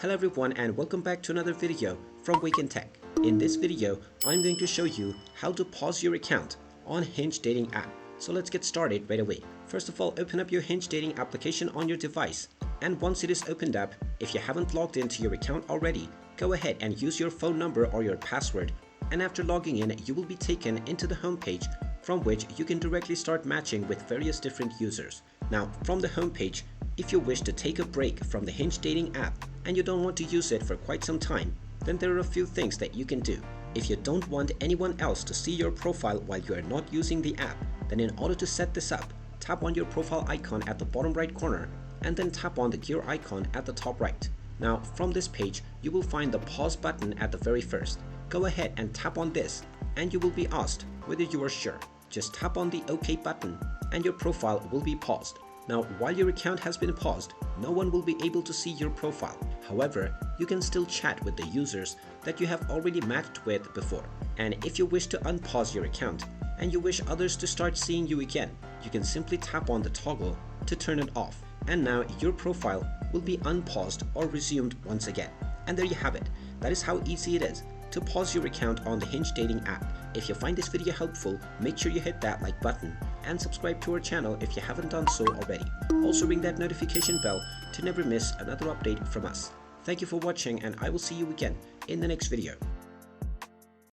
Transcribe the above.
Hello everyone and welcome back to another video from Wake&Tech. In this video, I'm going to show you how to pause your account on Hinge dating app. So let's get started right away. First of all, open up your Hinge dating application on your device. And once it is opened up, if you haven't logged into your account already, go ahead and use your phone number or your password. And after logging in, you will be taken into the home page from which you can directly start matching with various different users. Now, from the home page, if you wish to take a break from the Hinge dating app and you don't want to use it for quite some time, then there are a few things that you can do. If you don't want anyone else to see your profile while you are not using the app, then in order to set this up, tap on your profile icon at the bottom right corner and then tap on the gear icon at the top right. Now, from this page, you will find the pause button at the very first. Go ahead and tap on this and you will be asked whether you are sure. Just tap on the OK button and your profile will be paused. Now, while your account has been paused, no one will be able to see your profile. However, you can still chat with the users that you have already matched with before. And if you wish to unpause your account and you wish others to start seeing you again, you can simply tap on the toggle to turn it off. And now your profile will be unpaused or resumed once again. And there you have it. That is how easy it is to pause your account on the Hinge dating app. If you find this video helpful, make sure you hit that like button and subscribe to our channel if you haven't done so already. Also ring that notification bell to never miss another update from us. Thank you for watching and I will see you again in the next video.